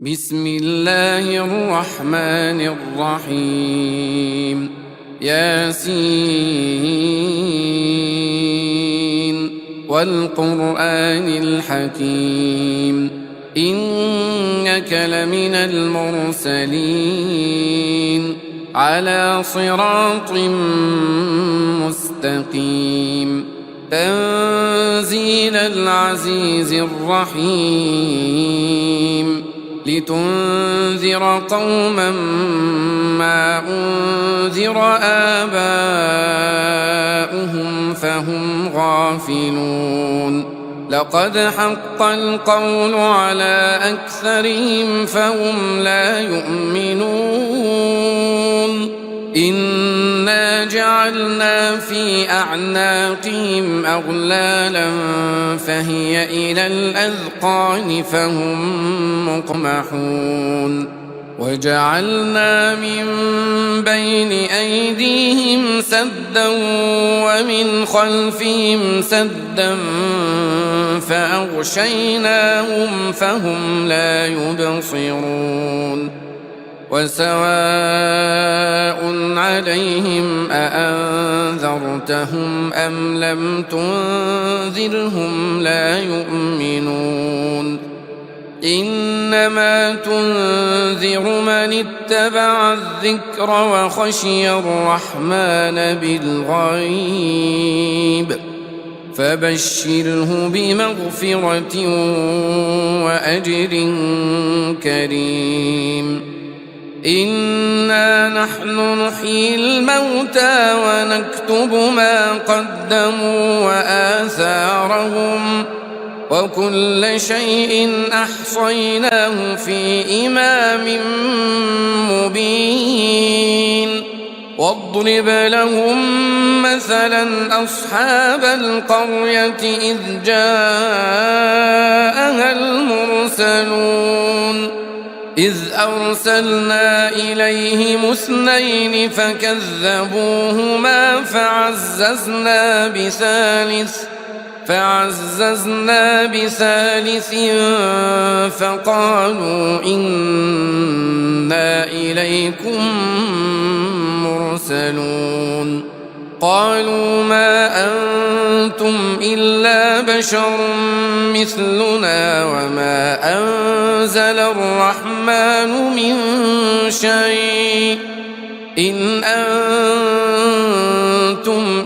بسم الله الرحمن الرحيم ياسين والقرآن الحكيم إنك لمن المرسلين على صراط مستقيم تنزيل العزيز الرحيم لتنذر قوما ما أنذر آباؤهم فهم غافلون لقد حق القول على أكثرهم فهم لا يؤمنون إنا جعلنا في أعناقهم أغلالا فهي إلى الأذقان فهم مقمحون وجعلنا من بين أيديهم سدا ومن خلفهم سدا فأغشيناهم فهم لا يبصرون وسواء عليهم أأنذرتهم أم لم تنذرهم لا يؤمنون إنما تنذر من اتبع الذكر وخشي الرحمن بالغيب فبشره بمغفرة وأجر كريم إنا نحن نحيي الموتى ونكتب ما قدموا وآثارهم وكل شيء أحصيناه في إمام مبين واضرب لهم مثلا أصحاب القرية إذ جاءها المرسلون إذ أرسلنا إليهم اثنين فكذبوهما فعززنا بثالث فقالوا إنا إليكم مرسلون قالوا ما أنتم إلا بشر مثلنا وما أنزل الرحمن من شيء إن أنتم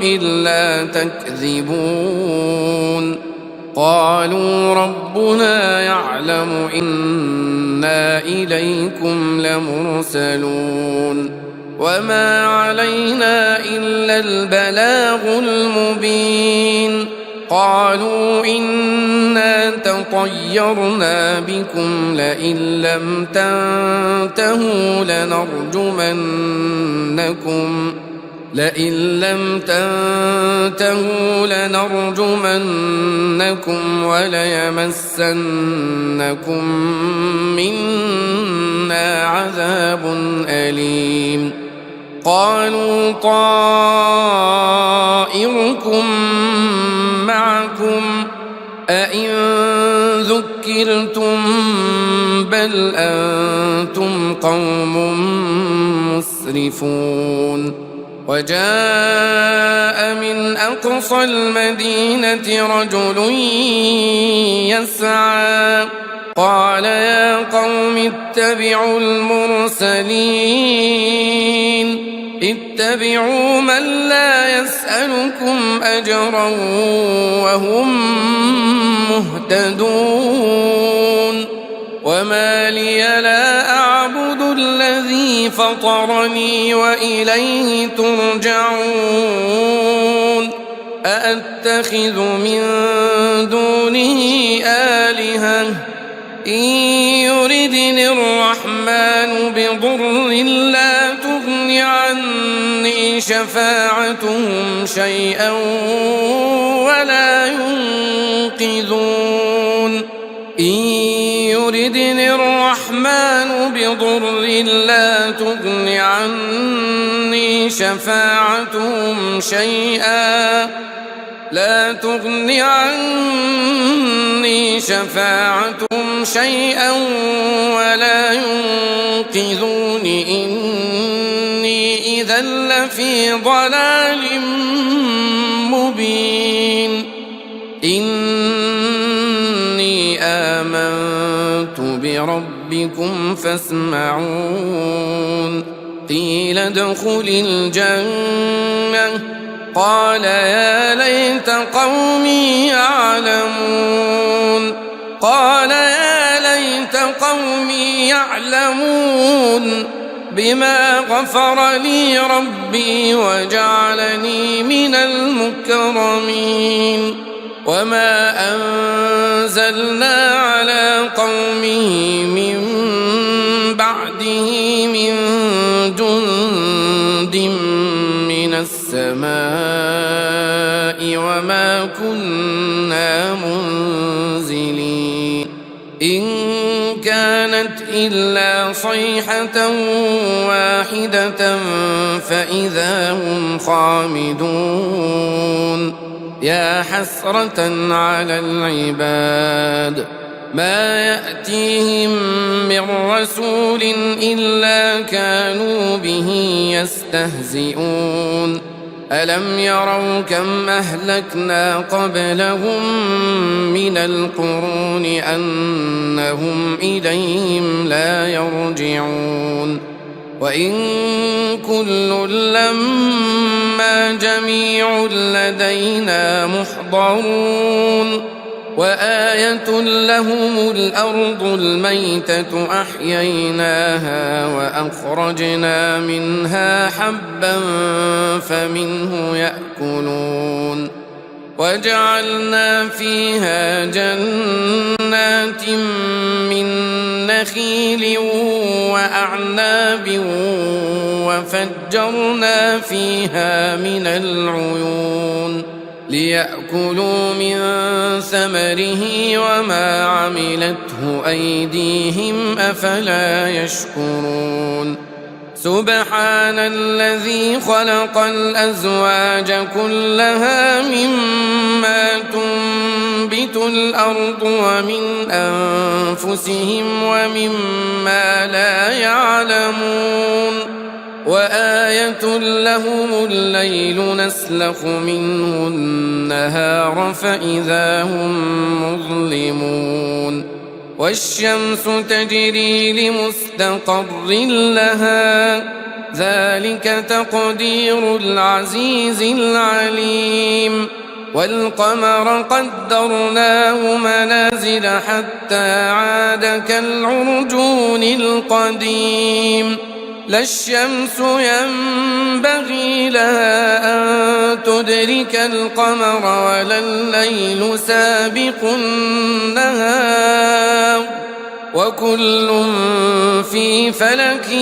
إلا تكذبون قالوا ربنا يعلم إنا إليكم لمرسلون وما علينا إلا البلاغ المبين قالوا إنا تطيرنا بكم لئن لم تنتهوا لنرجمنكم وليمسنكم منا عذاب أليم قالوا طائركم معكم أئن ذكرتم بل أنتم قوم مسرفون وجاء من أقصى المدينة رجل يسعى قال يا قوم اتبعوا المرسلين اتبعوا من لا يسألكم أجرا وهم مهتدون وما لي لا أعبد الذي فطرني وإليه ترجعون أأتخذ من دونه آلهة إن يردني الرحمن بضر لا تغن عني شفاعتهم شيئا ولا ينقذون إن يردني الرحمن بضر لا تغن عني شفاعتهم شيئا لا تغن عني شفاعتهم شيئا ولا ينقذون إني إذا لفي ضلال مبين إني آمنت بربكم فاسمعون قيل ادخل الجنة قال يا ليت قومي يعلمون قال يا ليت قومي يعلمون بما غفر لي ربي وجعلني من المكرمين وما أنزلنا على قومه من بعده من جند من السماء وما كنا منزلين إن كانت إلا صيحة واحدة فإذا هم خامدون يا حسرة على العباد ما يأتيهم من رسول إلا كانوا به يستهزئون ألم يروا كم أهلكنا قبلهم من القرون أنهم إليهم لا يرجعون وإن كل لما جميع لدينا محضرون وآية لهم الأرض الميتة أحييناها وأخرجنا منها حبا فمنه يأكلون وجعلنا فيها جنات من نخيل وأعناب وفجرنا فيها من العيون ليأكلوا من ثمره وما عملته أيديهم أفلا يشكرون سبحان الذي خلق الأزواج كلها مما تنبت الأرض ومن أنفسهم ومما لا يعلمون وآية لهم الليل نسلخ منه النهار فإذا هم مظلمون والشمس تجري لمستقر لها ذلك تقدير العزيز العليم والقمر قدرناه منازل حتى عاد كالعرجون القديم لا الشمس ينبغي لها أن تدرك القمر ولا الليل سابق النهار وكل في فلك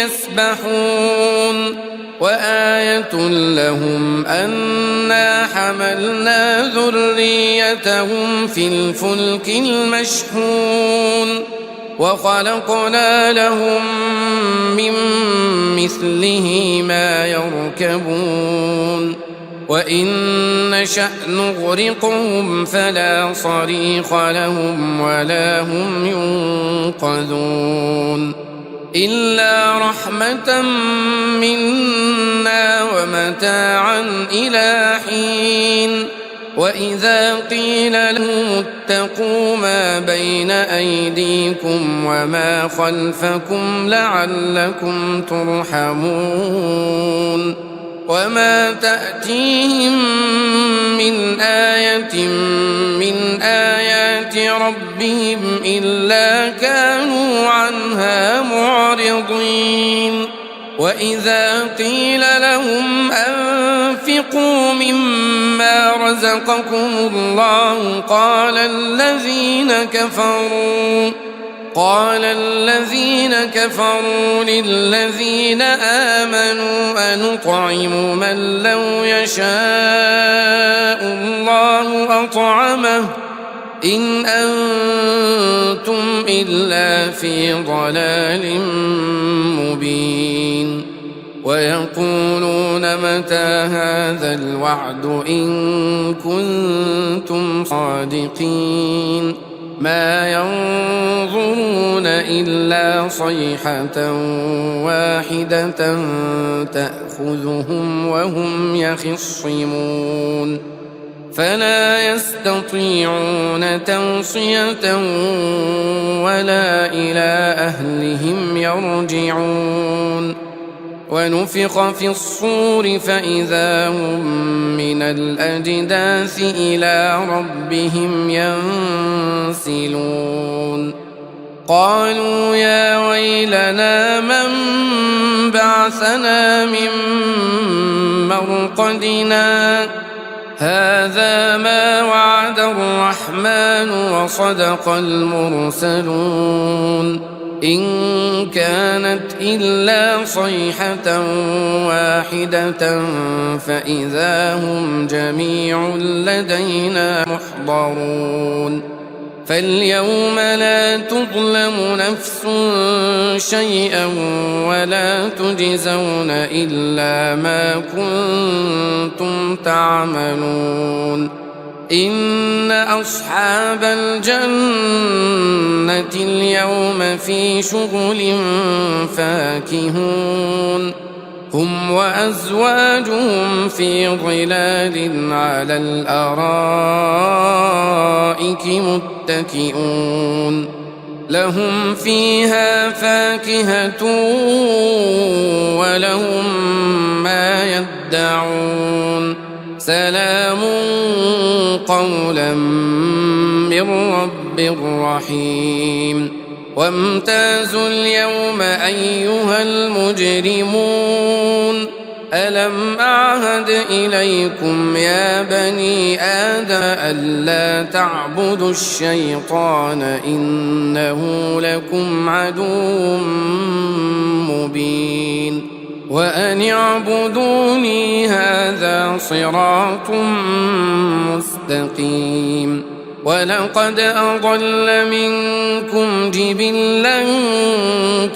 يسبحون وآية لهم أنا حملنا ذريتهم في الفلك المشحون وخلقنا لهم من مثله ما يركبون وإن نشأ نغرقهم فلا صريخ لهم ولا هم ينقذون إلا رحمة منا ومتاعا إلى حين وإذا قيل لهم اتقوا ما بين أيديكم وما خلفكم لعلكم ترحمون وما تأتيهم من آية من آيات ربهم إلا كانوا عنها معرضين وإذا قيل لهم أنفقوا مما رزقكم الله قال الذين كفروا للذين آمنوا أنطعم من لو يشاء الله أطعمه إن أنتم إلا في ضلال مبين ويقولون متى هذا الوعد إن كنتم صادقين ما ينظرون إلا صيحة واحدة تأخذهم وهم يخصمون فلا يستطيعون توصية ولا إلى أهلهم يرجعون ونفخ في الصور فإذا هم من الأجداث إلى ربهم ينسلون قالوا يا ويلنا من بعثنا من مرقدنا هذا ما وعد الرحمن وصدق المرسلون إن كانت إلا صيحة واحدة فإذا هم جميع لدينا محضرون فاليوم لا تظلم نفس شيئا ولا تجزون إلا ما كنتم تعملون إن أصحاب الجنة اليوم في شغل فاكهون هم وأزواجهم في ظلال على الأرائك متكئون لهم فيها فاكهة ولهم ما يدعون سلام قولا من رب رحيم وامتازوا اليوم أيها المجرمون ألم أعهد إليكم يا بني آدم ألا تعبدوا الشيطان إنه لكم عدو مبين وأن اعبدوني هذا صراط مستقيم ولقد أضل منكم جبلا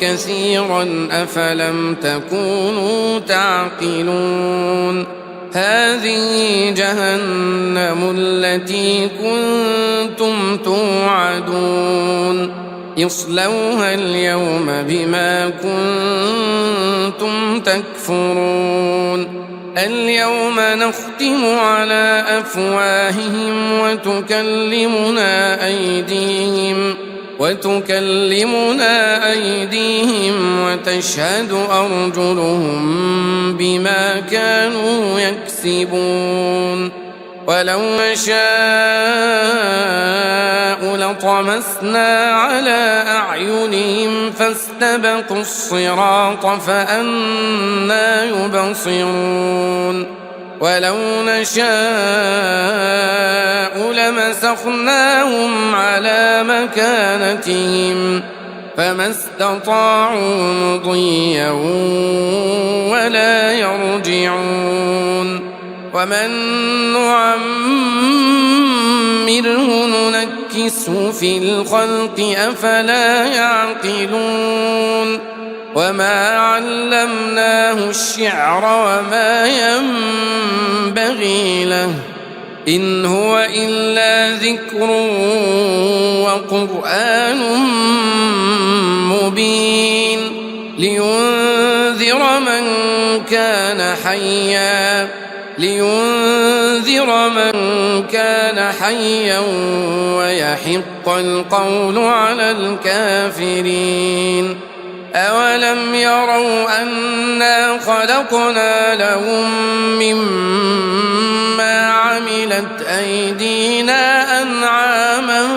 كثيرا أفلم تكونوا تعقلون هذه جهنم التي كنتم توعدون اصلوها اليوم بما كنتم تكفرون اليوم نختم على أفواههم وتكلمنا أيديهم وتشهد أرجلهم بما كانوا يكسبون ولو نشاء لطمسنا على أعينهم فاستبقوا الصراط فأنى يبصرون ولو نشاء لمسخناهم على مكانتهم فما استطاعوا مضيا ولا يرجعون ومن نعمره ننكسه في الخلق أفلا يعقلون وما علمناه الشعر وما ينبغي له إن هو إلا ذكر وقرآن مبين لينذر من كان حيا ويحق القول على الكافرين أولم يروا أنا خلقنا لهم مما عملت أيدينا أنعاما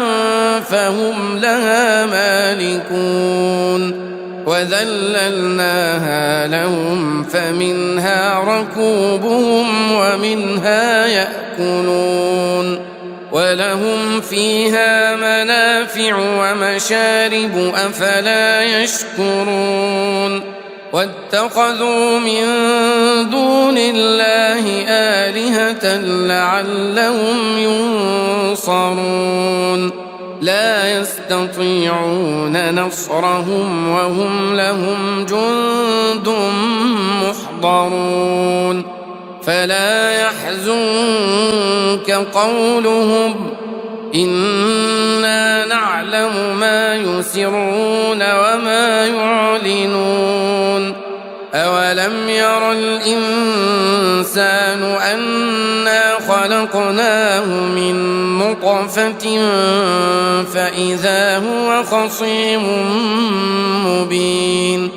فهم لها مالكون وذللناها لهم فمنها ركوبهم ومنها يأكلون ولهم فيها منافع ومشارب أفلا يشكرون واتخذوا من دون الله آلهة لعلهم ينصرون لا يستطيعون نصرهم وهم لهم جند محضرون فلا يحزنك قولهم إنا نعلم ما يسرون وما يعلنون أولم ير الإنسان أنا خلقناه من نطفة فإذا هو خصيم مبين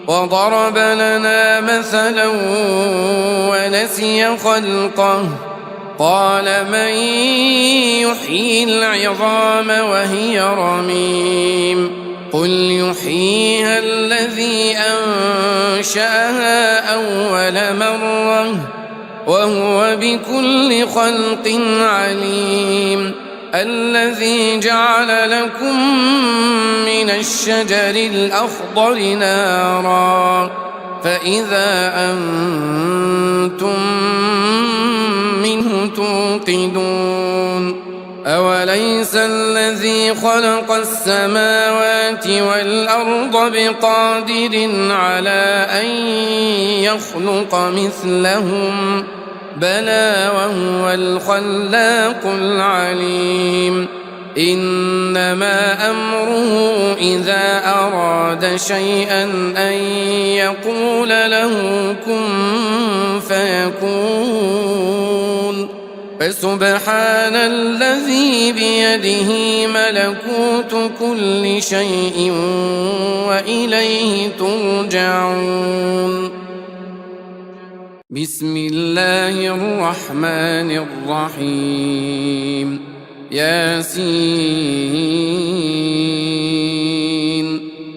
وضرب لنا مثلا ونسي خلقه قال من يحيي العظام وهي رميم قل يحييها الذي أنشأها أول مرة وهو بكل خلق عليم الذي جعل لكم من الشجر الأخضر نارا فإذا أنتم منه توقدون أوليس الذي خلق السماوات والأرض بقادر على أن يخلق مثلهم بلى وهو الخلاق العليم إنما أمره إذا أراد شيئا أن يقول له كن فيكون فسبحان الذي بيده ملكوت كل شيء وإليه ترجعون بسم الله الرحمن الرحيم ياسين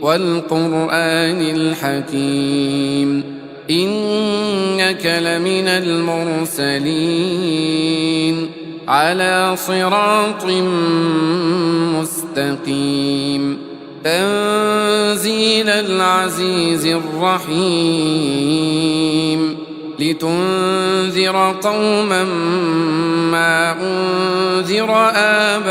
والقرآن الحكيم إنك لمن المرسلين على صراط مستقيم تنزيل العزيز الرحيم لتنذر قوما ما أنذر آباؤهم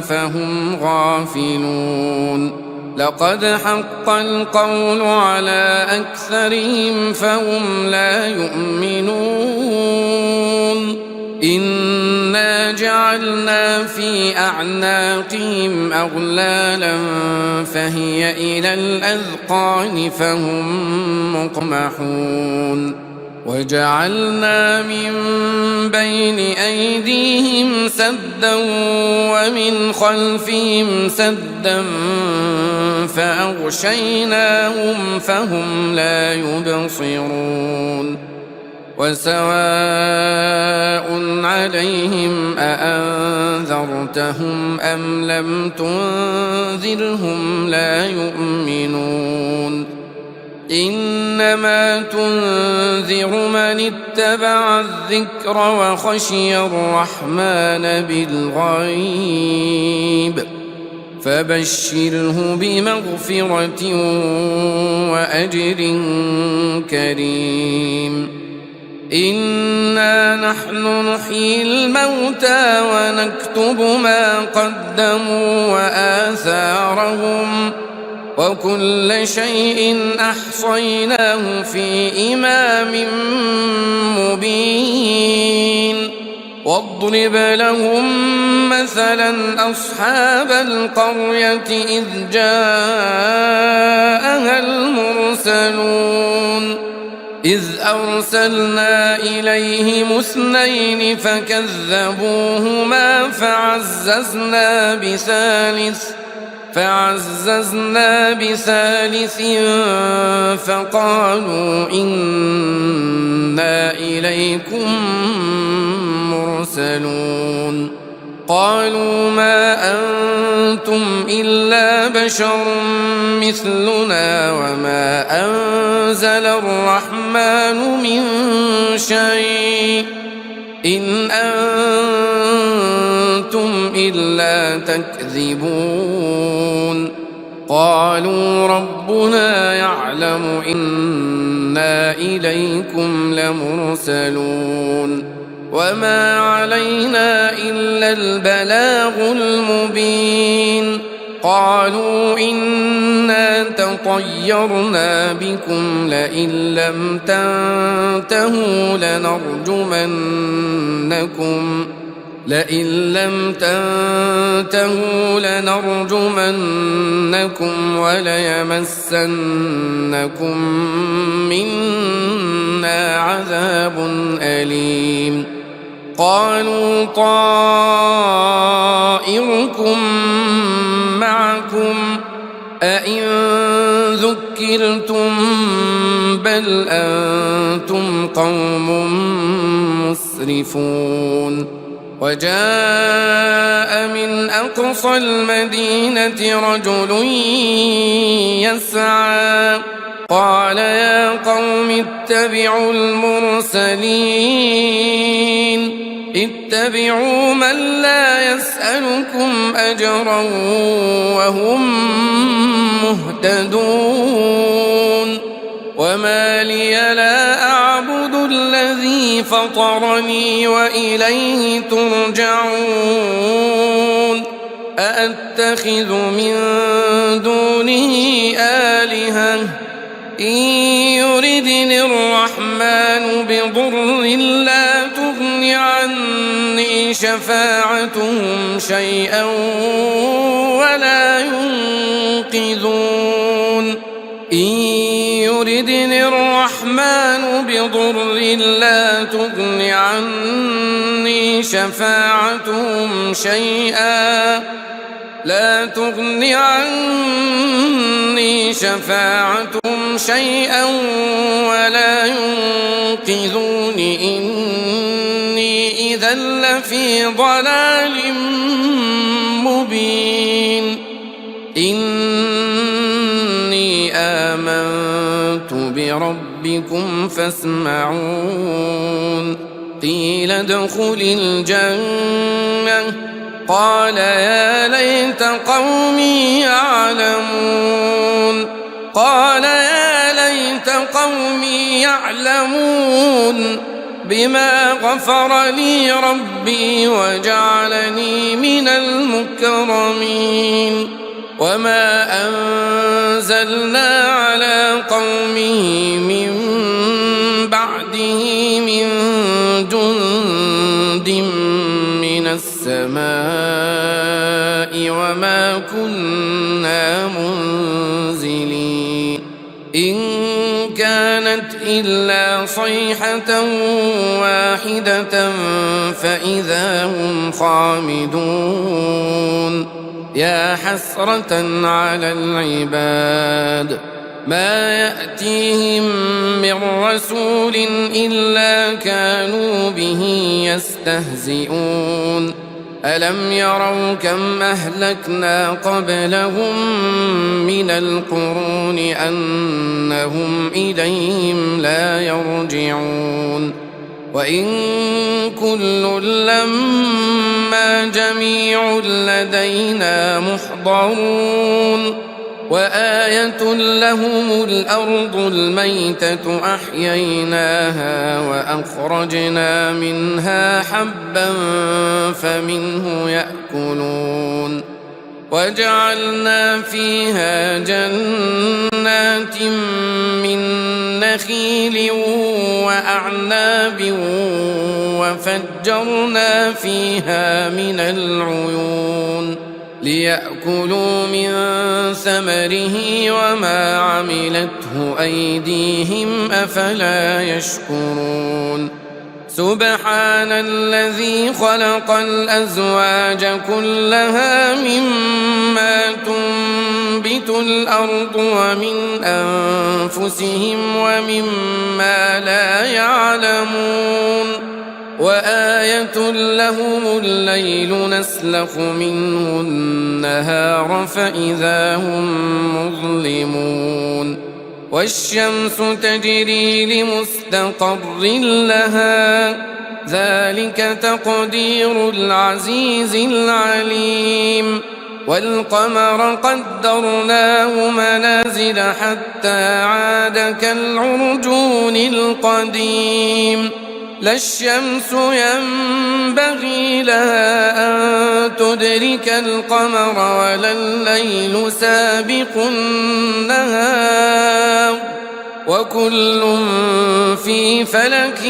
فهم غافلون لقد حق القول على أكثرهم فهم لا يؤمنون إنا جعلنا في أعناقهم أغلالا فهي إلى الأذقان فهم مقمحون وجعلنا من بين أيديهم سدا ومن خلفهم سدا فأغشيناهم فهم لا يبصرون وسواء عليهم أأنذرتهم أم لم تنذرهم لا يؤمنون إنما تنذر من اتبع الذكر وخشي الرحمن بالغيب فبشره بمغفرة وأجر كريم إنا نحن نحيي الموتى ونكتب ما قدموا وآثارهم وكل شيء أحصيناه في إمام مبين واضرب لهم مثلا أصحاب القرية إذ جاءها المرسلون إذ أرسلنا إليهم اثنين فكذبوهما فعززنا بثالث فقالوا إنا إليكم مرسلون قالوا ما أنتم إلا بشر مثلنا وما أنزل الرحمن من شيء إن أنتم إلا تكذبون قالوا ربنا يعلم إنا إليكم لمرسلون وما علينا إلا البلاغ المبين قالوا إنا تطيرنا بكم لئن لم لئن لم تنتهوا لنرجمنكم وليمسنكم منا عذاب أليم قالوا طائركم معكم أئن ذكرتم بل أنتم قوم مسرفون وجاء من أقصى المدينة رجل يسعى قال يا قوم اتبعوا المرسلين اتبعوا من لا يسألكم أجرا وهم مهتدون وما لي لا أعبد الذي فطرني وإليه ترجعون أأتخذ من دونه آلهة إن يردني الرحمن بضر لا تغن عني شفاعتهم شيئا ولا ينقذون إن يردني الرحمن بضر لا تغن عني شفاعتهم شيئا ولا ينقذون إني إذا لفي ضلال مبين إني آمنت بربكم فاسمعون قيل ادخل الجنة قال يا ليت قومي يعلمون بما غفر لي ربي وجعلني من المكرمين وما أنزلنا على قومه من بعده من جند من السماء وما كنا منزلين إن كانت إلا صيحة واحدة فإذا هم خامدون يا حسرة على العباد ما يأتيهم من رسول إلا كانوا به يستهزئون ألم يروا كم أهلكنا قبلهم من القرون أنهم إليهم لا يرجعون وإن كل لما جميع لدينا محضرون وآية لهم الأرض الميتة أحييناها وأخرجنا منها حبا فمنه يأكلون وجعلنا فيها جنات من نخيل وأعناب وفجرنا فيها من العيون ليأكلوا من ثمره وما عملته أيديهم أفلا يشكرون سبحان الذي خلق الأزواج كلها مما تنبت الأرض ومن أنفسهم ومما لا يعلمون وآية لهم الليل نسلخ منه النهار فإذا هم مظلمون والشمس تجري لمستقر لها ذلك تقدير العزيز العليم والقمر قدرناه منازل حتى عاد كالعرجون القديم لا الشمس ينبغي لها أن تدرك القمر ولا الليل سابق النهار وكل في فلك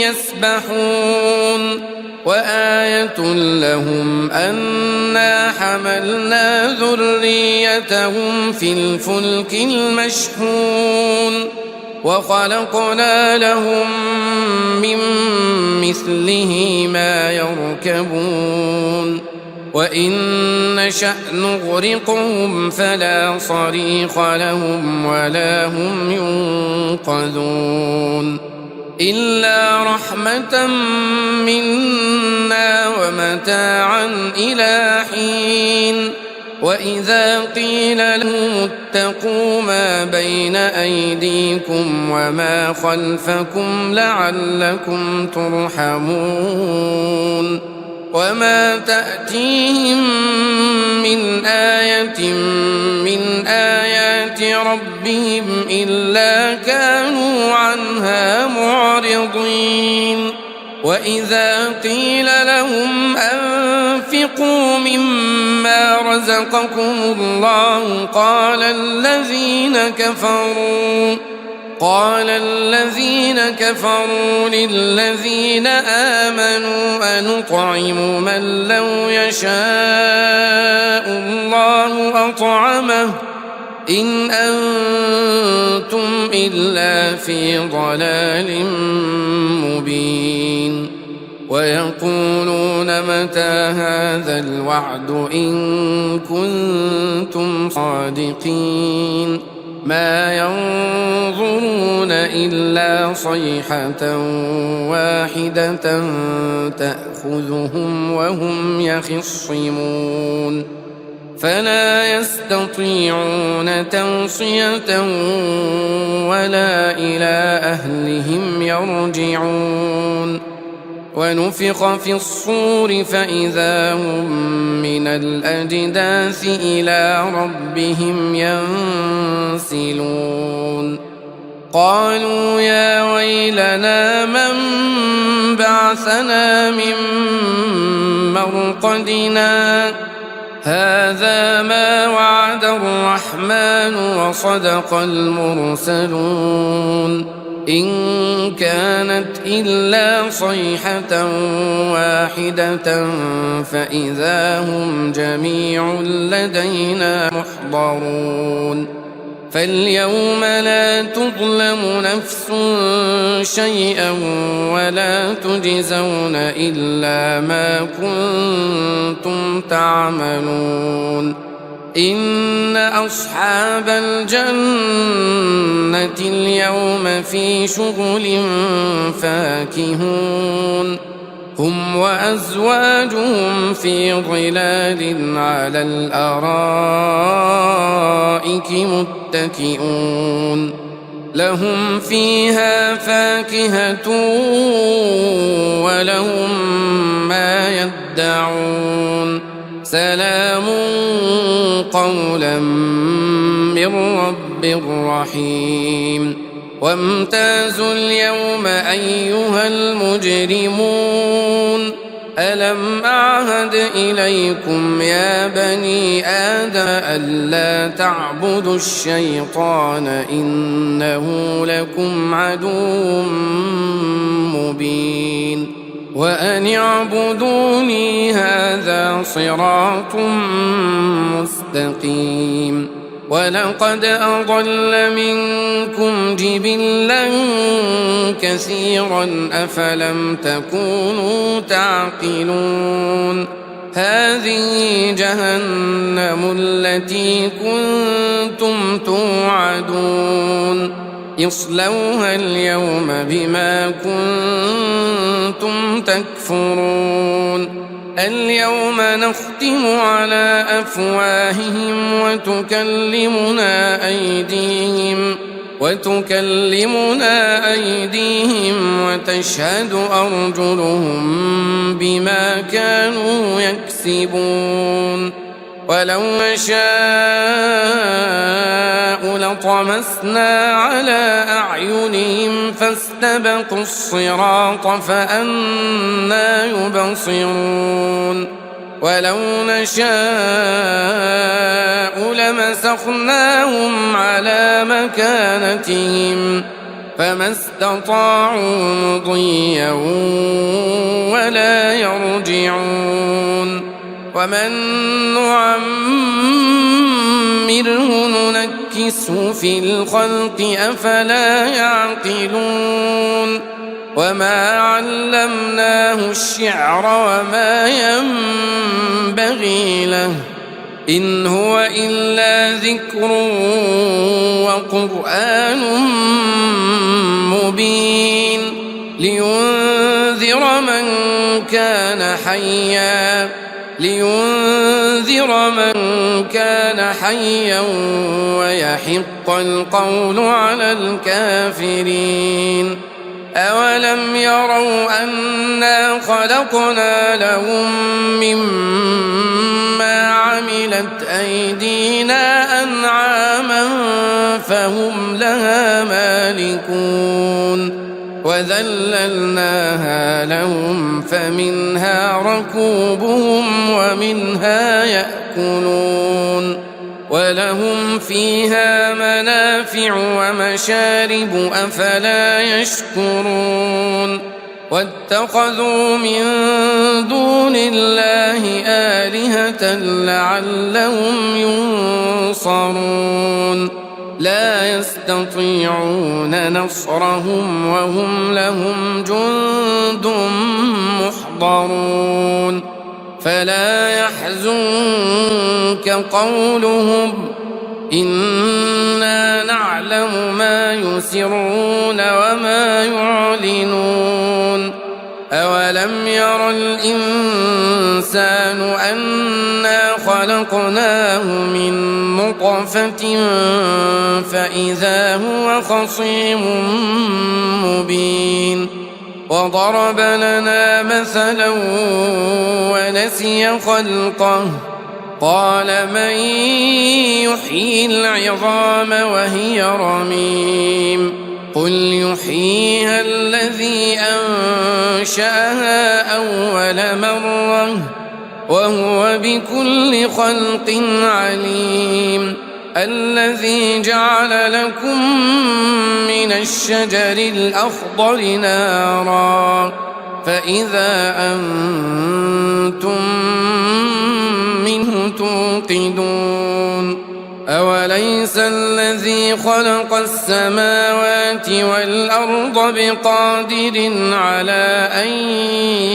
يسبحون وآية لهم أنا حملنا ذريتهم في الفلك المشحون وخلقنا لهم من مثله ما يركبون وإن نشأ نغرقهم فلا صريخ لهم ولا هم ينقذون إلا رحمة منا ومتاعا إلى حين وإذا قيل لهم اتقوا ما بين أيديكم وما خلفكم لعلكم ترحمون وما تأتيهم من آية من آيات ربهم إلا كانوا عنها معرضين وإذا قيل لهم أنفقوا مما رزقكم الله قال الذين كفروا للذين آمنوا أنطعم من لو يشاء الله أطعمه إن أنتم إلا في ضلال مبين ويقولون متى هذا الوعد إن كنتم صادقين ما ينظرون إلا صيحة واحدة تأخذهم وهم يخصمون فلا يستطيعون توصية ولا إلى أهلهم يرجعون ونفخ في الصور فإذا هم من الأجداث إلى ربهم ينسلون قالوا يا ويلنا من بعثنا من مرقدنا هذا ما وعد الرحمن وصدق المرسلون إن كانت إلا صيحة واحدة فإذا هم جميع لدينا محضرون فاليوم لا تظلم نفس شيئا ولا تجزون إلا ما كنتم تعملون إن أصحاب الجنة اليوم في شغل فاكهون هم وأزواجهم في ظلال على الأرائك متكئون لهم فيها فاكهة ولهم ما يدعون سلام قولا من رب رحيم وامتازوا اليوم أيها المجرمون ألم أعهد إليكم يا بني آدم ألا تعبدوا الشيطان إنه لكم عدو مبين وأن اعبدوني هذا صراط مستقيم ولقد أضل منكم جبلا كثيرا أفلم تكونوا تعقلون هذه جهنم التي كنتم توعدون اصلوها اليوم بما كنتم تكفرون اليوم نختم على أفواههم وتكلمنا أيديهم وتشهد أرجلهم بما كانوا يكسبون ولو نشاء لطمسنا على أعينهم فاستبقوا الصراط فأنى يبصرون ولو نشاء لمسخناهم على مكانتهم فما استطاعوا مضيا ولا يرجعون ومن نعمره ننكسه في الخلق أفلا يعقلون وما علمناه الشعر وما ينبغي له إن هو إلا ذكر وقرآن مبين لينذر من كان حيا ويحق القول على الكافرين أولم يروا أنا خلقنا لهم مما عملت أيدينا أنعاما فهم لها مالكون وذللناها لهم فمنها ركوبهم ومنها يأكلون ولهم فيها منافع ومشارب أفلا يشكرون واتخذوا من دون الله آلهة لعلهم ينصرون لا يستطيعون نصرهم وهم لهم جند محضرون فلا يحزنك قولهم إنا نعلم ما يسرون وما يعلنون أولم ير الإنسان أنا خلقناه من نطفة فإذا هو خصيم مبين وضرب لنا مثلا ونسي خلقه قال من يحيي العظام وهي رميم قل يحييها الذي أنشأها أول مرة وهو بكل خلق عليم الذي جعل لكم من الشجر الأخضر نارا فإذا أنتم منه توقدون أوليس الذي خلق السماوات والأرض بقادر على أن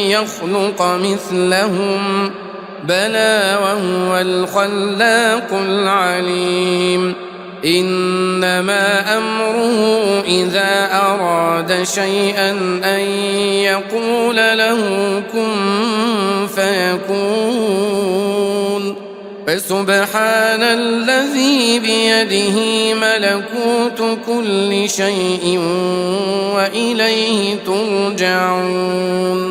يخلق مثلهم بلى وهو الخلاق العليم إنما أمره إذا أراد شيئا أن يقول له كن فيكون فسبحان الذي بيده ملكوت كل شيء وإليه ترجعون